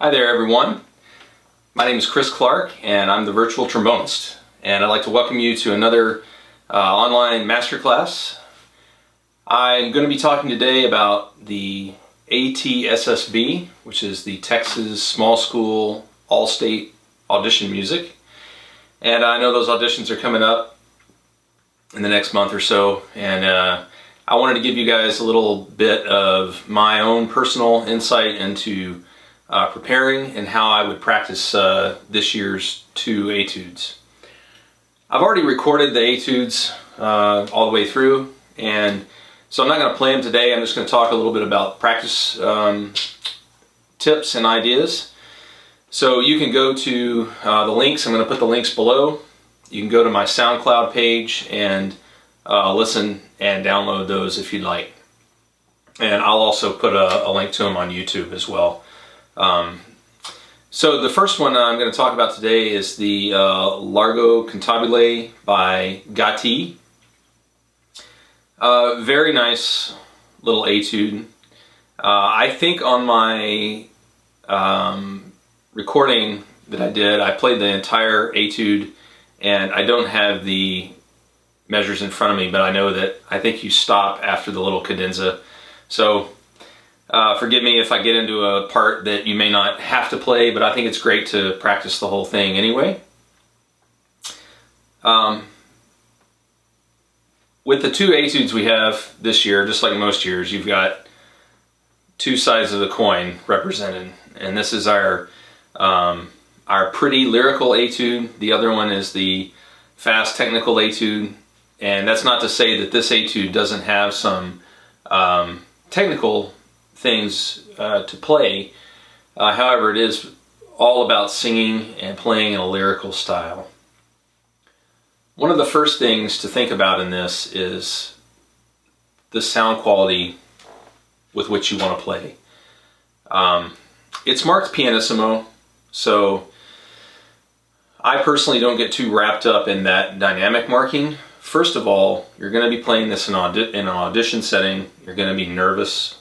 Hi there everyone. My name is Chris Clark and I'm the virtual trombonist, and I'd like to welcome you to another online masterclass. I'm going to be talking today about the ATSSB, which is the Texas Small School All-State Audition Music, and I know those auditions are coming up in the next month or so, and I wanted to give you guys a little bit of my own personal insight into preparing and how I would practice this year's 2 etudes. I've already recorded the etudes all the way through, and so I'm not going to play them today. I'm just going to talk a little bit about practice tips and ideas. So you can go to the links. I'm going to put the links below. You can go to my SoundCloud page and listen and download those if you'd like. And I'll also put a link to them on YouTube as well. So the first one I'm going to talk about today is the Largo Cantabile by Gatti. Very nice little etude. I think on my recording that I did, I played the entire etude, and I don't have the measures in front of me, but I know that I think you stop after the little cadenza. So forgive me if I get into a part that you may not have to play, but I think it's great to practice the whole thing anyway. With the 2 etudes we have this year, just like most years, you've got 2 sides of the coin represented, and this is our pretty lyrical etude. The other one is the fast technical etude, and that's not to say that this etude doesn't have some technical things to play. However, it is all about singing and playing in a lyrical style. One of the first things to think about in this is the sound quality with which you want to play. It's marked pianissimo, so I personally don't get too wrapped up in that dynamic marking. First of all, you're going to be playing this in an audition setting. You're going to be nervous.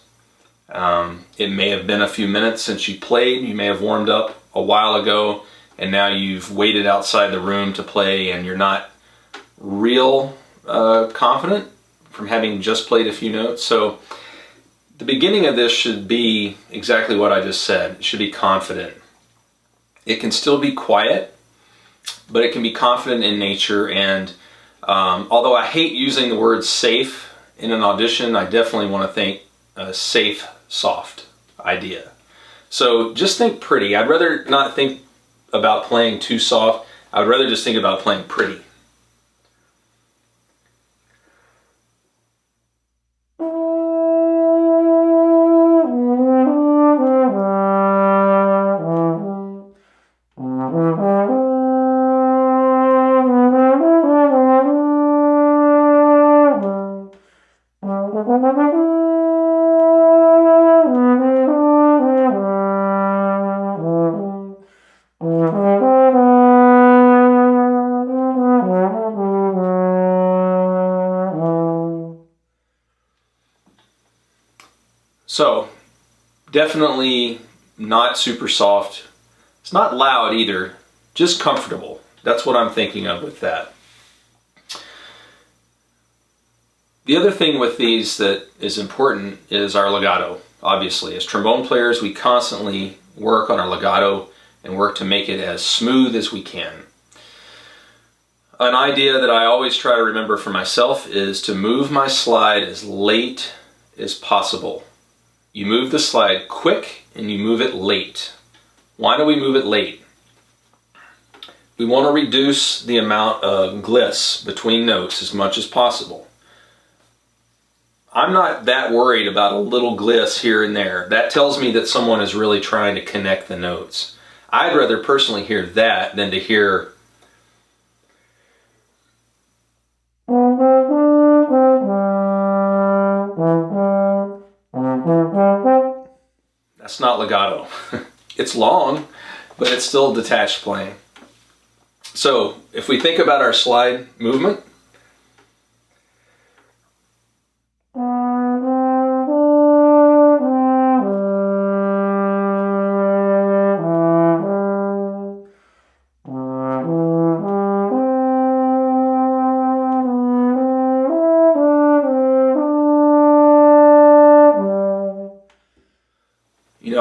It may have been a few minutes since you played. You may have warmed up a while ago, and now you've waited outside the room to play, and you're not real confident from having just played a few notes. So the beginning of this should be exactly what I just said. It should be confident. It can still be quiet, but it can be confident in nature. And although I hate using the word safe in an audition, I definitely want to think safe, soft idea. So just think pretty. I'd rather not think about playing too soft. I would rather just think about playing pretty. So, definitely not super soft. It's not loud either, just comfortable. That's what I'm thinking of with that. The other thing with these that is important is our legato, obviously. As trombone players, we constantly work on our legato and work to make it as smooth as we can. An idea that I always try to remember for myself is to move my slide as late as possible. You move the slide quick and you move it late. Why do we move it late? We want to reduce the amount of gliss between notes as much as possible. I'm not that worried about a little gliss here and there. That tells me that someone is really trying to connect the notes. I'd rather personally hear that than to hear that's not legato. It's long, but it's still detached playing. So if we think about our slide movement,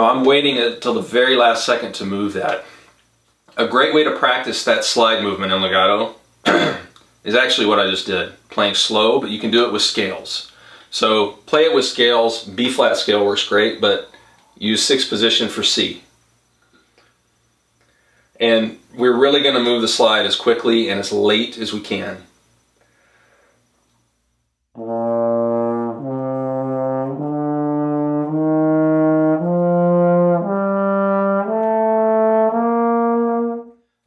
I'm waiting until the very last second to move that. A great way to practice that slide movement in legato is actually what I just did, playing slow, but you can do it with scales. So play it with scales. B flat scale works great, but use 6th position for C. And we're really going to move the slide as quickly and as late as we can.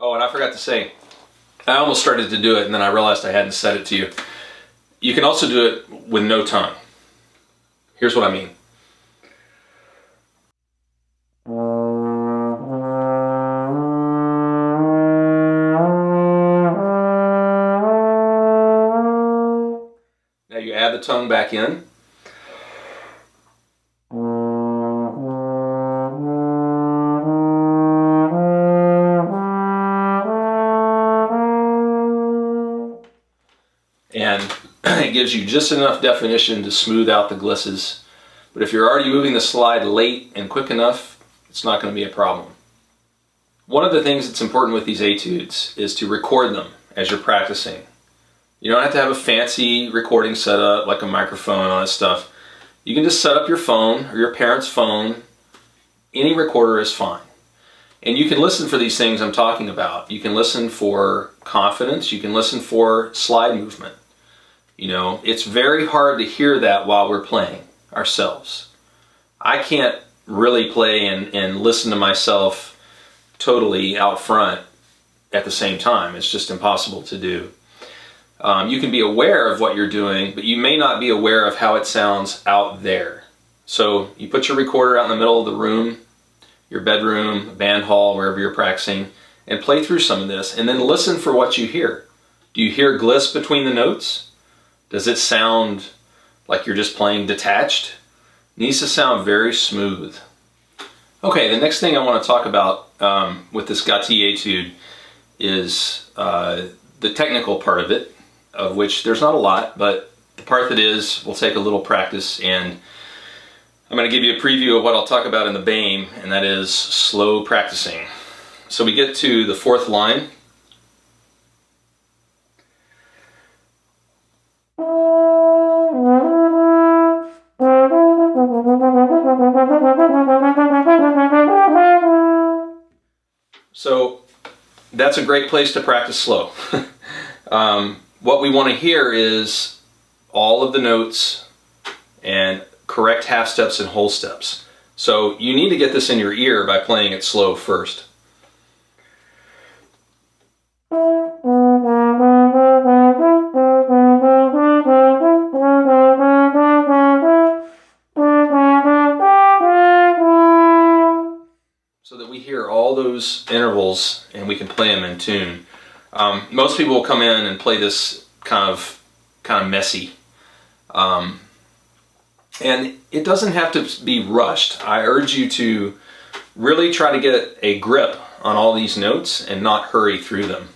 Oh, and I forgot to say, I almost started to do it and then I realized I hadn't said it to you. You can also do it with no tongue. Here's what I mean. Now you add the tongue back in. And it gives you just enough definition to smooth out the glisses. But if you're already moving the slide late and quick enough, it's not going to be a problem. One of the things that's important with these etudes is to record them as you're practicing. You don't have to have a fancy recording setup like a microphone and all that stuff. You can just set up your phone or your parent's phone. Any recorder is fine. And you can listen for these things I'm talking about. You can listen for confidence. You can listen for slide movement. It's very hard to hear that while we're playing ourselves. I can't really play and listen to myself totally out front at the same time. It's just impossible to do. You can be aware of what you're doing, but you may not be aware of how it sounds out there. So you put your recorder out in the middle of the room, your bedroom, band hall, wherever you're practicing, and play through some of this, and then listen for what you hear. Do you hear gliss between the notes? Does it sound like you're just playing detached? It needs to sound very smooth. Okay, the next thing I want to talk about with this Gatti Etude is the technical part of it, of which there's not a lot, but the part that is will take a little practice, and I'm going to give you a preview of what I'll talk about in the BAME, and that is slow practicing. So we get to the 4th line. So that's a great place to practice slow. What we want to hear is all of the notes and correct half steps and whole steps. So you need to get this in your ear by playing it slow first. So that we hear all those intervals and we can play them in tune. Most people will come in and play this kind of messy. And it doesn't have to be rushed. I urge you to really try to get a grip on all these notes and not hurry through them.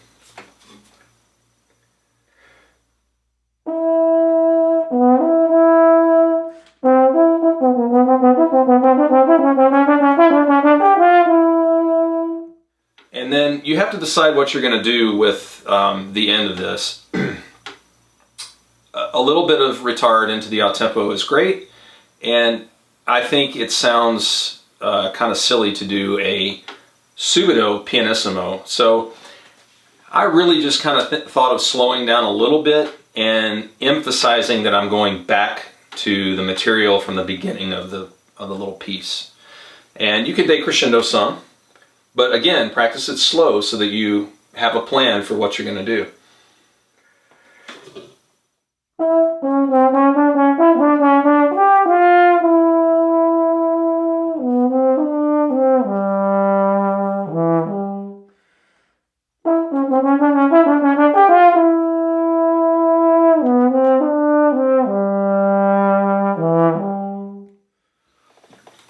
And then you have to decide what you're going to do with the end of this. A little bit of retard into the out tempo is great, and I think it sounds kind of silly to do a subito pianissimo. So I really just kind of thought of slowing down a little bit and emphasizing that I'm going back to the material from the beginning of the little piece. And you can decrescendo some, but again, practice it slow so that you have a plan for what you're going to do.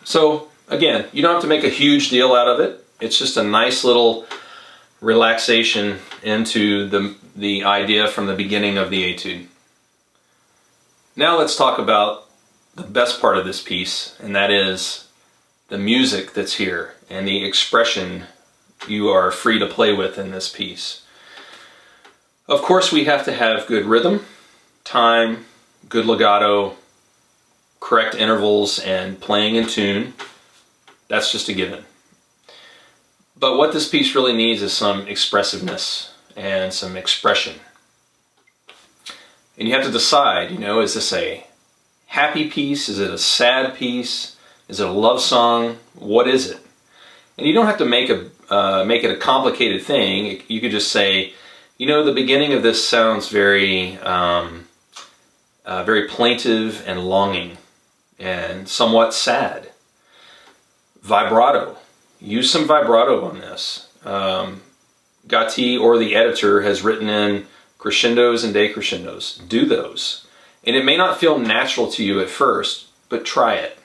So again, you don't have to make a huge deal out of it. It's just a nice little relaxation into the idea from the beginning of the etude. Now let's talk about the best part of this piece, and that is the music that's here and the expression you are free to play with in this piece. Of course, we have to have good rhythm, time, good legato, correct intervals, and playing in tune. That's just a given. But what this piece really needs is some expressiveness and some expression. And you have to decide, is this a happy piece? Is it a sad piece? Is it a love song? What is it? And you don't have to make it a complicated thing. You could just say, the beginning of this sounds very, very plaintive and longing and somewhat sad. Vibrato. Use some vibrato on this. Gatti, or the editor, has written in crescendos and decrescendos. Do those. And it may not feel natural to you at first, but try it.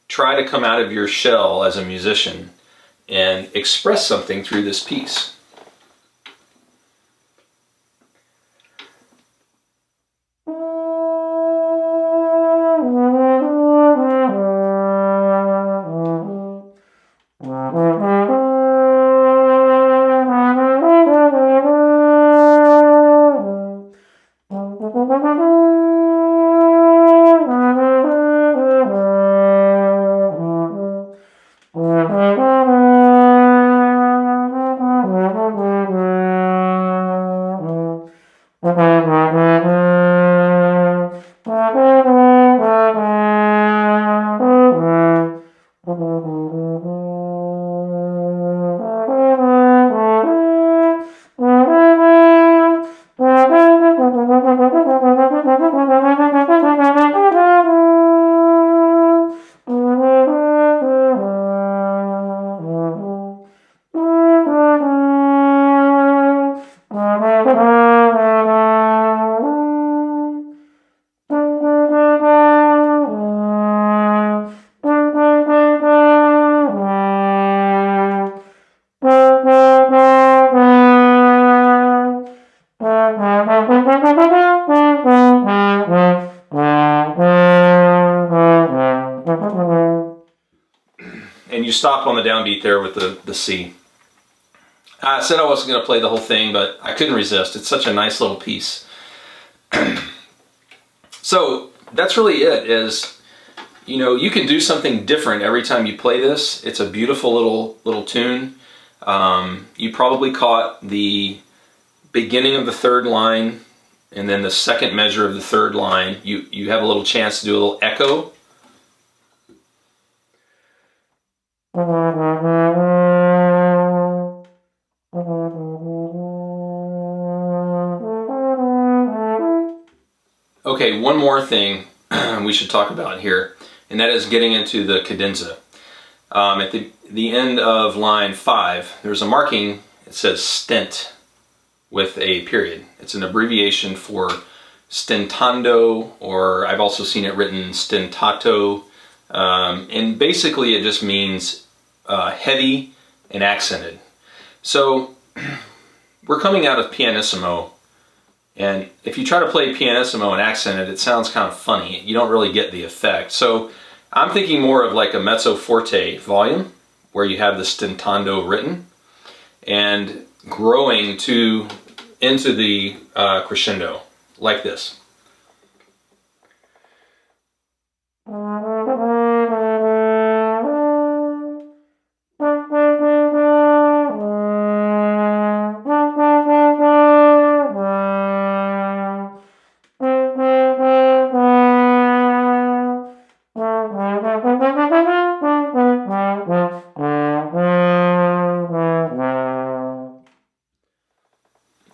Try to come out of your shell as a musician and express something through this piece. And you stop on the downbeat there with the C. I said I wasn't going to play the whole thing, but I couldn't resist. It's such a nice little piece. So that's really it. You can do something different every time you play this. It's a beautiful little tune. You probably caught the beginning of the third line and then the second measure of the third line. You have a little chance to do a little echo. Okay, one more thing we should talk about here, and that is getting into the cadenza. At the end of line 5, there's a marking. It says stent with a period. It's an abbreviation for stentando, or I've also seen it written stentato, and basically it just means heavy and accented. So we're coming out of pianissimo, and if you try to play pianissimo and accented, it sounds kind of funny. You don't really get the effect. So I'm thinking more of like a mezzo forte volume, where you have the stentando written and growing into the crescendo, like this.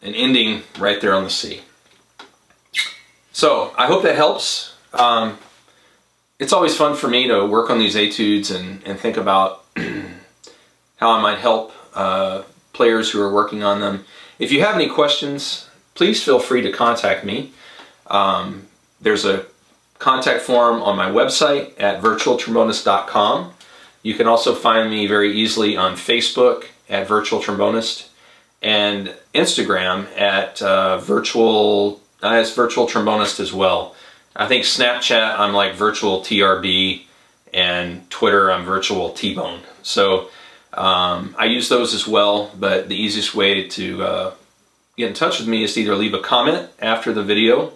And ending right there on the C. So I hope that helps. It's always fun for me to work on these etudes and think about how I might help players who are working on them. If you have any questions, please feel free to contact me. There's a contact form on my website at virtualtrombonist.com. You can also find me very easily on Facebook at Virtual Trombonist, and Instagram at virtual trombonist as well. I think Snapchat I'm like virtual TRB, and Twitter, I'm Virtual T-Bone. So I use those as well, but the easiest way to get in touch with me is to either leave a comment after the video,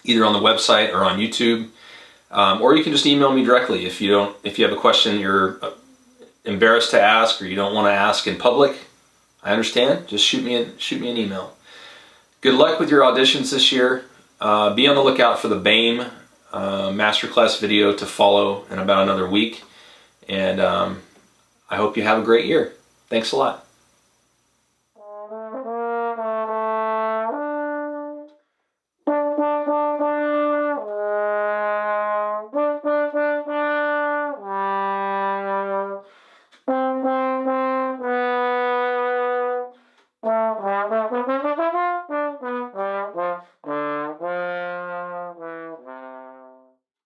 either on the website or on YouTube, or you can just email me directly if you have a question you're embarrassed to ask or you don't want to ask in public. I understand. Just shoot me an email. Good luck with your auditions this year. Be on the lookout for the BAME masterclass video to follow in about another week. And I hope you have a great year. Thanks a lot.